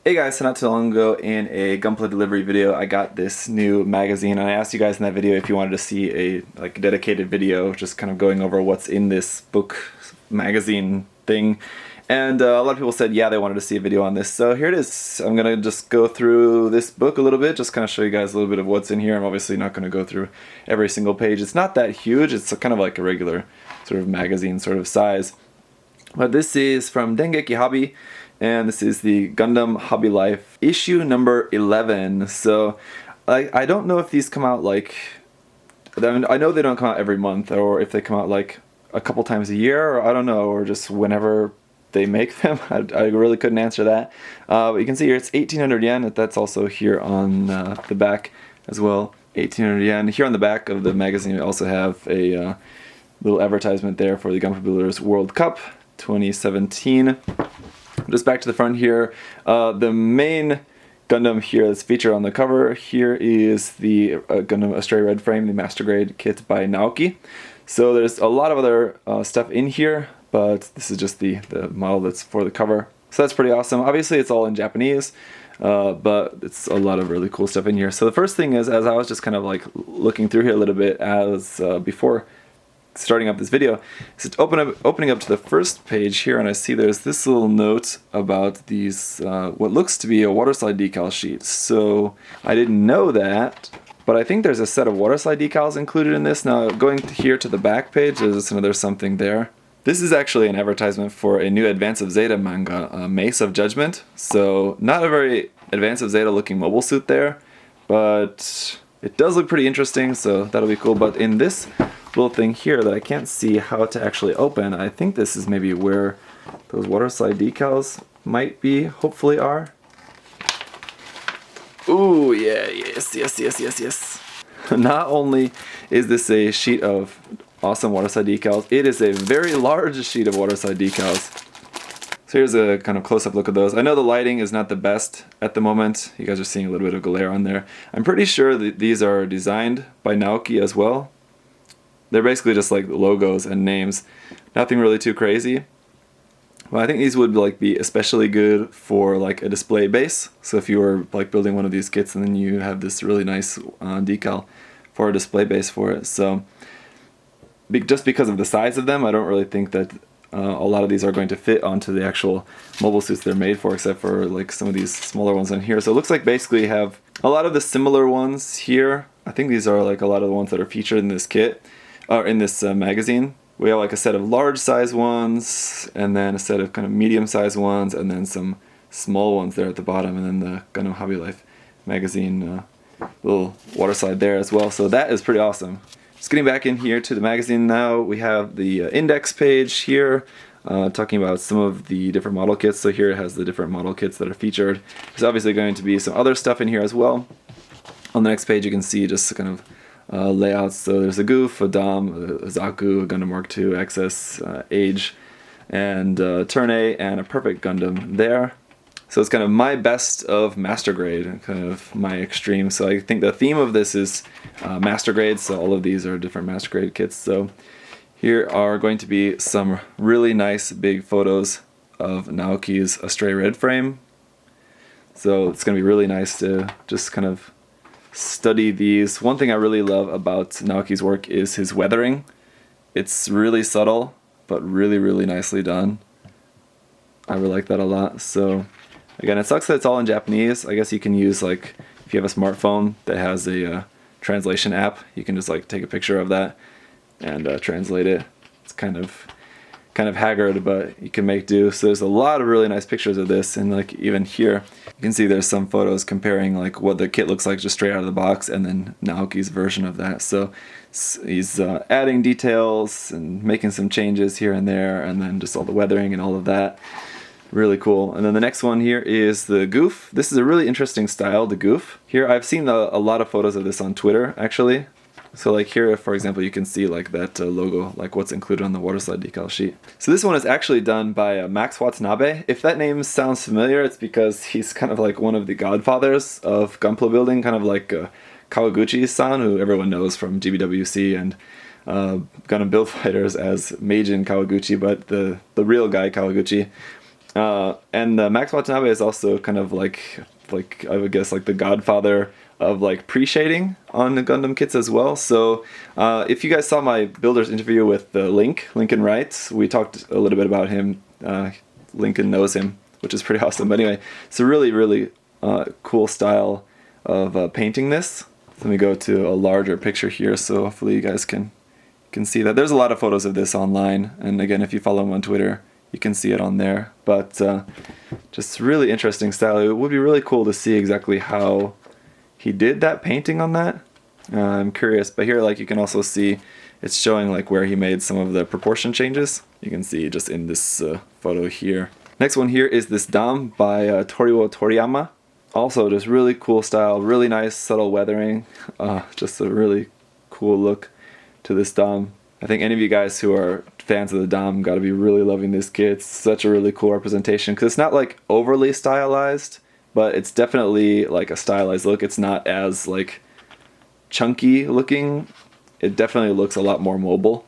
Hey guys, so not too long ago in a Gunpla delivery video I got this new magazine, and I asked you guys in that video if you wanted to see a dedicated video just kind of going over what's in this book magazine thing, and a lot of people said yeah, they wanted to see a video on this, so here it is. I'm gonna just go through this book a little bit, just kind of show you guys a little bit of what's in here. I'm obviously not going to go through every single page. It's not that huge, it's kind of like a regular sort of magazine sort of size, but this is from Dengeki Hobby. And this is the Gundam Hobby Life issue number 11. So I don't know if these come out I know they don't come out every month, or if they come out like a couple times a year, or I don't know, or just whenever they make them. I really couldn't answer that. But you can see here it's 1,800 yen. That's also here on the back as well. 1,800 yen. Here on the back of the magazine we also have a little advertisement there for the Gunpla Builders World Cup 2017. Just back to the front here, the main Gundam here that's featured on the cover here is the Gundam Astray Red Frame, the Master Grade kit by Naoki. So there's a lot of other stuff in here, but this is just the model that's for the cover. So that's pretty awesome. Obviously it's all in Japanese, but it's a lot of really cool stuff in here. So the first thing is, as I was just kind of like looking through here a little bit as before starting up this video, is opening up to the first page here, and I see there's this little note about these what looks to be a Waterslide Decal sheet. So I didn't know that, but I think there's a set of Waterslide decals included in this. Now going here to the back page, there's something there. This is actually an advertisement for a new Advance of Zeta manga, Mace of Judgment. So not a very Advance of Zeta looking mobile suit there, but it does look pretty interesting, so that'll be cool. But in this little thing here that I can't see how to actually open, I think this is maybe where those Waterslide decals might be, hopefully are. Ooh, yeah, yes. Not only is this a sheet of awesome Waterslide decals, it is a very large sheet of Waterslide decals. So here's a kind of close-up look at those. I know the lighting is not the best at the moment. You guys are seeing a little bit of glare on there. I'm pretty sure that these are designed by Naoki as well. They're basically just like logos and names. Nothing really too crazy. But I think these would like be especially good for like a display base. So if you were like building one of these kits and then you have this really nice decal for a display base for it. So just because of the size of them, I don't really think that a lot of these are going to fit onto the actual mobile suits they're made for, except for like some of these smaller ones on here. So it looks like basically you have a lot of the similar ones here. I think these are like a lot of the ones that are featured in this kit. Or in this magazine. We have like a set of large size ones, and then a set of kind of medium size ones, and then some small ones there at the bottom, and then the Gundam Hobby Life magazine little water slide there as well. So that is pretty awesome. Just getting back in here to the magazine now, we have the index page here, talking about some of the different model kits. So here it has the different model kits that are featured. There's obviously going to be some other stuff in here as well. On the next page you can see just kind of layouts. So there's a Goof, a Dom, a Zaku, a Gundam Mark II, XS, Age, and Turn A, and a Perfect Gundam there. So it's kind of my best of Master Grade, kind of my extreme. So I think the theme of this is Master Grade, so all of these are different Master Grade kits. So here are going to be some really nice big photos of Naoki's Astray Red Frame. So it's going to be really nice to just kind of study these. One thing I really love about Naoki's work is his weathering. It's really subtle, but really, really nicely done. I really like that a lot. So again, it sucks that it's all in Japanese. I guess you can use, like, if you have a smartphone that has a translation app, you can just like take a picture of that and translate it. It's kind of haggard, but you can make do. So there's a lot of really nice pictures of this, and like even here you can see there's some photos comparing like what the kit looks like just straight out of the box and then Naoki's version of that. So he's adding details and making some changes here and there, and then just all the weathering and all of that. Really cool. And then the next one here is the Goof. This is a really interesting style, the Goof. Here I've seen a lot of photos of this on Twitter actually. So like here, for example, you can see like that logo, like what's included on the Waterslide Decal sheet. So this one is actually done by Max Watanabe. If that name sounds familiar, it's because he's kind of like one of the godfathers of Gunpla building, kind of like Kawaguchi-san, who everyone knows from GBWC and Gundam Build Fighters as Meijin Kawaguchi, but the real guy Kawaguchi And Max Watanabe is also kind of like I would guess like the godfather of like pre-shading on the Gundam kits as well. So if you guys saw my builder's interview with Lincoln Wright, we talked a little bit about him. Lincoln knows him, which is pretty awesome. But anyway, it's a really cool style of painting this. Let me go to a larger picture here, so hopefully you guys can see that. There's a lot of photos of this online, and again, if you follow him on Twitter, you can see it on there. But just really interesting style. It would be really cool to see exactly how he did that painting on that. I'm curious, but here like you can also see it's showing like where he made some of the proportion changes. You can see just in this photo here. Next one here is this dam by Torio Toriyama. Also just really cool style, really nice subtle weathering. Just a really cool look to this dam. I think any of you guys who are fans of the dam got to be really loving this kit. It's such a really cool representation because it's not like overly stylized, but it's definitely like a stylized look. It's not as like chunky looking. It definitely looks a lot more mobile.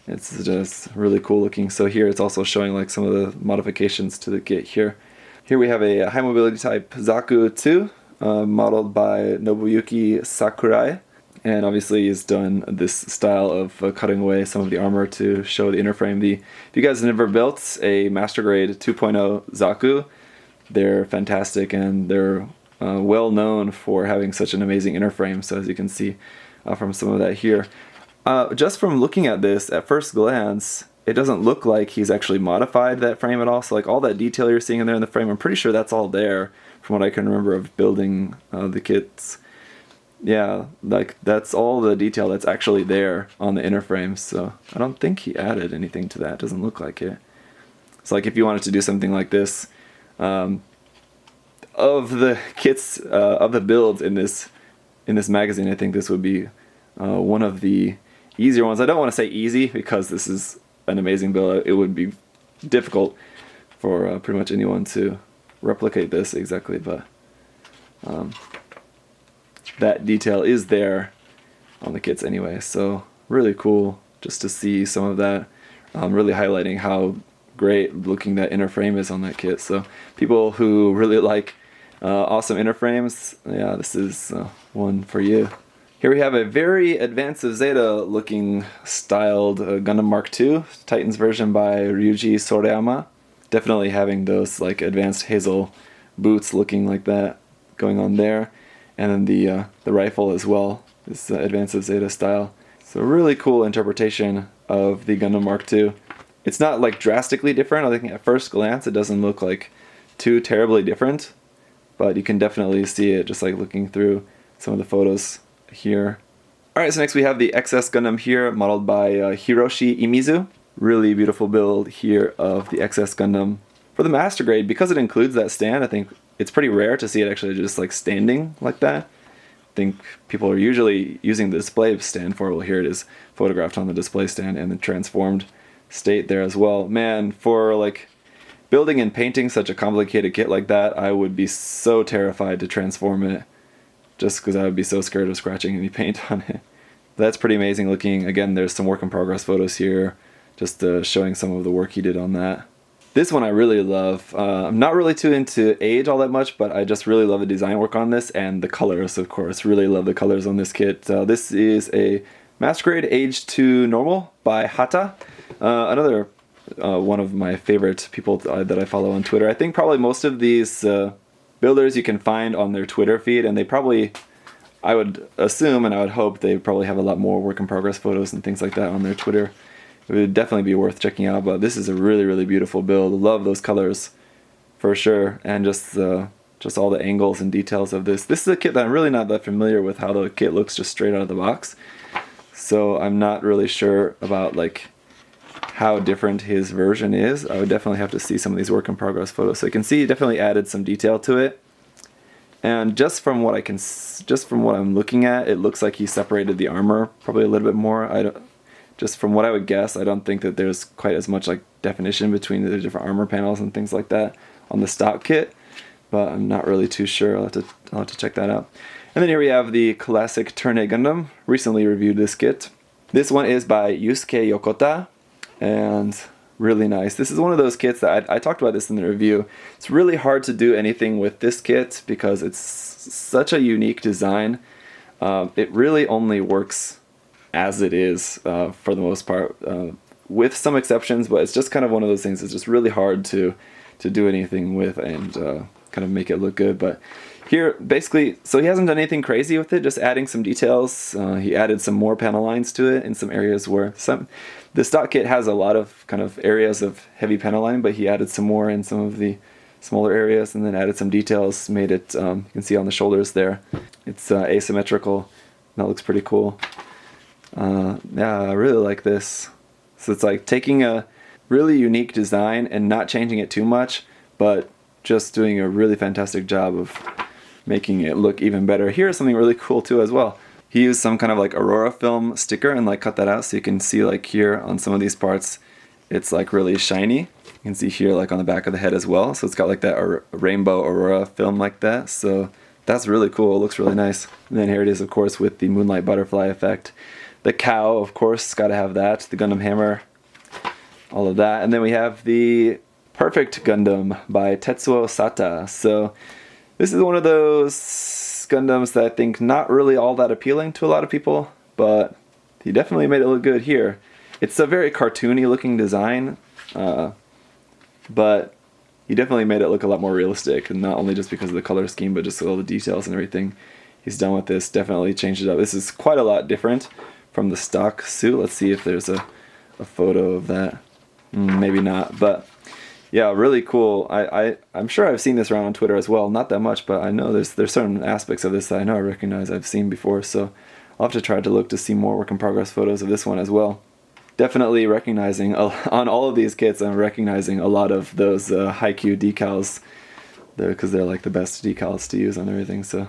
It's just really cool looking. So here it's also showing like some of the modifications to the kit here. Here we have a high mobility type Zaku 2, modeled by Nobuyuki Sakurai. And obviously he's done this style of cutting away some of the armor to show the inner frame. If you guys have never built a Master Grade 2.0 Zaku, they're fantastic and they're well known for having such an amazing inner frame. So as you can see from some of that here. Just from looking at this at first glance, it doesn't look like he's actually modified that frame at all. So like all that detail you're seeing in there in the frame, I'm pretty sure that's all there from what I can remember of building the kits. Yeah, like that's all the detail that's actually there on the inner frame. So I don't think he added anything to that. It doesn't look like it. It's like if you wanted to do something like this, of the kits, of the builds in this magazine, I think this would be one of the easier ones. I don't want to say easy because this is an amazing build. It would be difficult for pretty much anyone to replicate this exactly, but that detail is there on the kits anyway. So really cool just to see some of that, really highlighting how great looking that inner frame is on that kit. So people who really like awesome inner frames, yeah, this is one for you. Here we have a very Advanced of Zeta looking styled Gundam Mark II, Titan's version by Ryuji Sorayama. Definitely having those like advanced hazel boots looking like that going on there. And then the rifle as well, this Advanced of Zeta style. So really cool interpretation of the Gundam Mark II. It's not like drastically different. I think at first glance it doesn't look like too terribly different, but you can definitely see it just like looking through some of the photos here. Alright, so next we have the XS Gundam here, modeled by Hiroshi Imizu. Really beautiful build here of the XS Gundam. For the Master Grade, because it includes that stand, I think it's pretty rare to see it actually just like standing like that. I think people are usually using the display stand for it. Well, here it is photographed on the display stand and the transformed state there as well. Man, for like building and painting such a complicated kit like that, I would be so terrified to transform it, just because I would be so scared of scratching any paint on it. That's pretty amazing looking. Again, there's some work in progress photos here, just showing some of the work he did on that. This one I really love. I'm not really too into age all that much, but I just really love the design work on this and the colors, of course. Really love the colors on this kit. This is a Master Grade Age 2 Normal by Hata. Another one of my favorite people that I follow on Twitter. I think probably most of these builders you can find on their Twitter feed, and they probably, I would assume and I would hope they probably have a lot more work in progress photos and things like that on their Twitter. It would definitely be worth checking out, but this is a really beautiful build. Love those colors for sure, and just all the angles and details of this. This is a kit that I'm really not that familiar with how the kit looks just straight out of the box, so I'm not really sure about like how different his version is. I would definitely have to see some of these work in progress photos. So you can see he definitely added some detail to it, and just from what I'm looking at, it looks like he separated the armor probably a little bit more. Just from what I would guess, I don't think that there's quite as much like definition between the different armor panels and things like that on the stock kit, but I'm not really too sure. I'll have to check that out. And then here we have the classic Turn A Gundam. Recently reviewed this kit. This one is by Yusuke Yokota, and really nice. This is one of those kits that I talked about this in the review. It's really hard to do anything with this kit because it's such a unique design. It really only works as it is for the most part, with some exceptions, but it's just kind of one of those things. It's just really hard to do anything with and kind of make it look good. But here, basically, so he hasn't done anything crazy with it, just adding some details. He added some more panel lines to it in some areas where the stock kit has a lot of kind of areas of heavy panel line, but he added some more in some of the smaller areas, and then added some details, made it, you can see on the shoulders there, it's asymmetrical. That looks pretty cool. Yeah, I really like this. So it's like taking a really unique design and not changing it too much, but just doing a really fantastic job of making it look even better. Here's something really cool too as well. He used some kind of like Aurora film sticker and like cut that out, so you can see like here on some of these parts it's like really shiny. You can see here like on the back of the head as well, so it's got like that rainbow Aurora film like that, so that's really cool. It looks really nice. And then here it is, of course, with the moonlight butterfly effect. The cow, of course, gotta have that. The Gundam hammer, all of that. And then we have the Perfect Gundam by Tetsuo Sata. So this is one of those Gundams that I think not really all that appealing to a lot of people, but he definitely made it look good here. It's a very cartoony looking design, but he definitely made it look a lot more realistic, and not only just because of the color scheme, but just all the details and everything he's done with this. Definitely changed it up. This is quite a lot different from the stock suit. Let's see if there's a photo of that. Maybe not, but yeah, really cool. I'm sure I've seen this around on Twitter as well. Not that much, but I know there's certain aspects of this that I know I recognize I've seen before, so I'll have to try to look to see more work in progress photos of this one as well. Definitely recognizing, on all of these kits, I'm recognizing a lot of those Haikyuu decals, because they're like the best decals to use on everything. So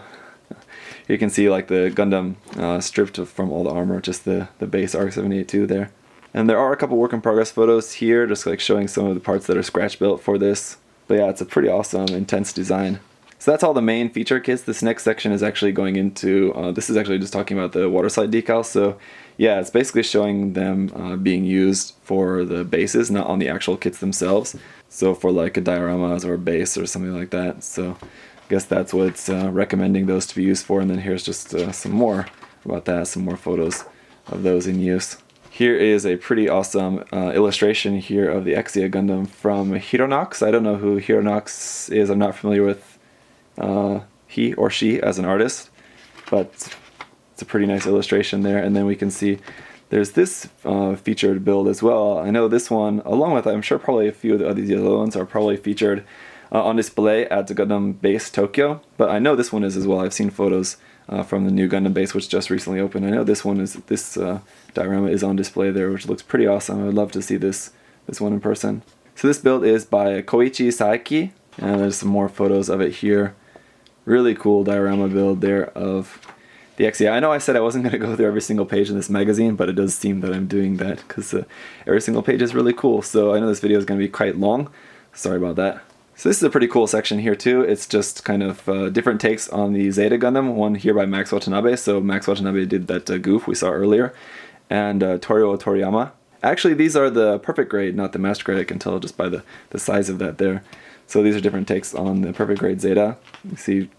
you can see like the Gundam stripped from all the armor, just the base ARC-782 there. And there are a couple work in progress photos here, just like showing some of the parts that are scratch built for this. But yeah, it's a pretty awesome, intense design. So that's all the main feature kits. This next section is actually going into, this is actually just talking about the Waterslide Decal. So yeah, it's basically showing them being used for the bases, not on the actual kits themselves. So for like a dioramas or a base or something like that. So I guess that's what it's recommending those to be used for. And then here's just some more about that, some more photos of those in use. Here is a pretty awesome illustration here of the Exia Gundam from Hironox. I don't know who Hironox is. I'm not familiar with he or she as an artist, but it's a pretty nice illustration there. And then we can see there's this featured build as well. I know this one, along with I'm sure probably a few of these other ones are probably featured on display at the Gundam base Tokyo, but I know this one is as well. I've seen photos from the new Gundam base, which just recently opened. I know this one is, this diorama is on display there, which looks pretty awesome. I would love to see this one in person. So this build is by Koichi Saeki, and there's some more photos of it here. Really cool diorama build there of the Exia. I know I said I wasn't going to go through every single page in this magazine, but it does seem that I'm doing that because every single page is really cool. So I know this video is going to be quite long. Sorry about that. So this is a pretty cool section here too. It's just kind of different takes on the Zeta Gundam. One here by Max Watanabe. So Max Watanabe did that goof we saw earlier. And Torio Toriyama. Actually, these are the perfect grade, not the master grade. I can tell just by the size of that there. So these are different takes on the perfect grade Zeta. You see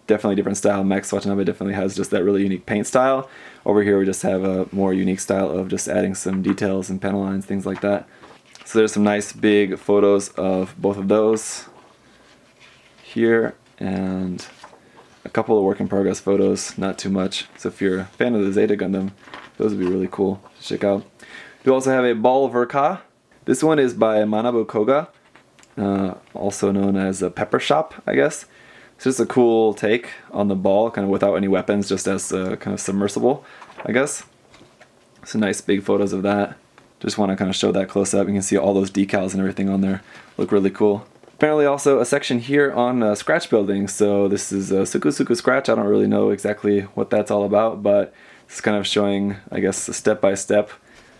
definitely different style. Max Watanabe definitely has just that really unique paint style. Over here we just have a more unique style of just adding some details and panel lines, things like that. So there's some nice big photos of both of those here, and a couple of work in progress photos, not too much. So if you're a fan of the Zeta Gundam, those would be really cool to check out. We also have a Ball Verka. This one is by Manabu Koga, also known as a Pepper Shop, I guess. It's just a cool take on the ball, kind of without any weapons, just as a kind of submersible, I guess. Some nice big photos of that. Just want to kind of show that close up. You can see all those decals and everything on there. Look really cool. Apparently also a section here on scratch building. So this is Suku Scratch. I don't really know exactly what that's all about, but it's kind of showing, I guess, step by step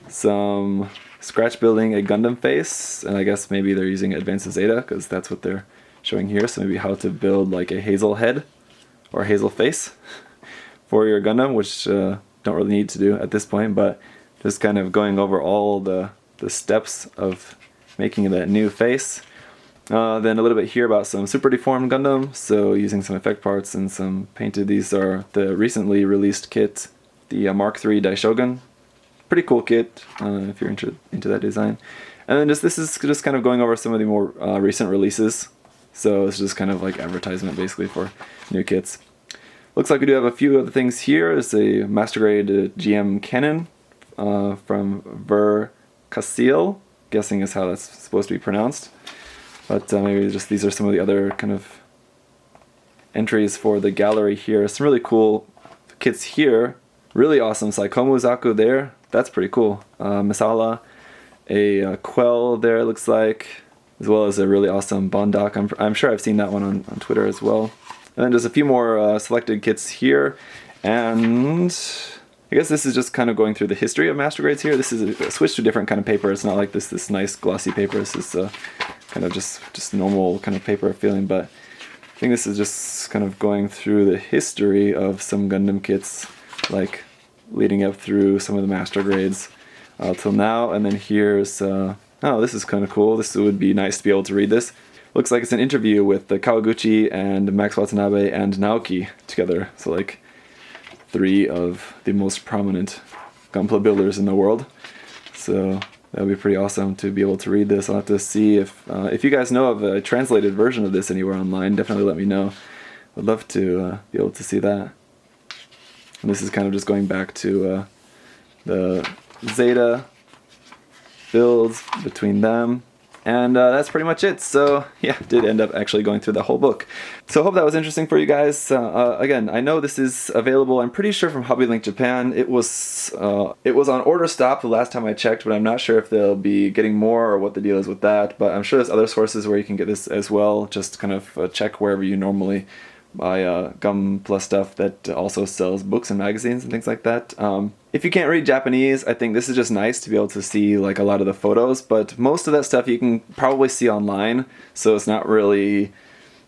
some scratch building a Gundam face. And I guess maybe they're using Advanced Zeta because that's what they're showing here. So maybe how to build like a Hazel head or Hazel face for your Gundam, which don't really need to do at this point, but just kind of going over all the steps of making that new face. Then a little bit here about some super deformed Gundam, so using some effect parts and some painted. These are the recently released kit, the Mark III Daishogun. Pretty cool kit if you're into that design. And then this is just kind of going over some of the more recent releases. So it's just kind of like advertisement basically for new kits. Looks like we do have a few other things here. There's a Master Grade GM Cannon from Ver-Casil, guessing is how that's supposed to be pronounced. But maybe just these are some of the other kind of entries for the gallery here. Some really cool kits here. Really awesome Saikomu Zaku there. That's pretty cool. Misala, a Quell there it looks like, as well as a really awesome Bondak. I'm sure I've seen that one on Twitter as well. And then just a few more selected kits here. And I guess this is just kind of going through the history of Master Grades here. This is a switch to a different kind of paper. It's not like this nice glossy paper. This is kind of just normal kind of paper feeling, but I think this is just kind of going through the history of some Gundam kits, like leading up through some of the Master Grades till now. And then here's, oh, this is kind of cool. This would be nice to be able to read this. Looks like it's an interview with Kawaguchi and Max Watanabe and Naoki together. So like 3 of the most prominent Gunpla builders in the world. So that would be pretty awesome to be able to read this. I'll have to see if you guys know of a translated version of this anywhere online. Definitely let me know. I'd love to be able to see that. And this is kind of just going back to the Zeta builds between them. And that's pretty much it. So yeah, did end up actually going through the whole book. So I hope that was interesting for you guys. Again, I know this is available, I'm pretty sure from Hobby Link Japan. It was on order stop the last time I checked, but I'm not sure if they'll be getting more or what the deal is with that. But I'm sure there's other sources where you can get this as well. Just kind of check wherever you normally buy Gunpla stuff that also sells books and magazines and things like that. If you can't read Japanese, I think this is just nice to be able to see like a lot of the photos, but most of that stuff you can probably see online, so it's not really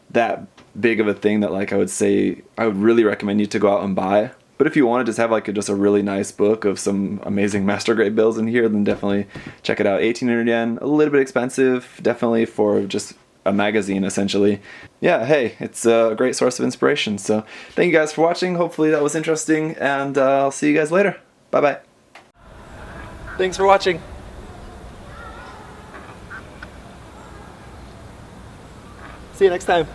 that big of a thing that like I would really recommend you to go out and buy. But if you want to just have like just a really nice book of some amazing Master Grade builds in here, then definitely check it out. 1800 yen, a little bit expensive, definitely for just a magazine essentially. Yeah, hey, it's a great source of inspiration. So thank you guys for watching. Hopefully that was interesting, and I'll see you guys later. Bye bye. Thanks for watching. See you next time.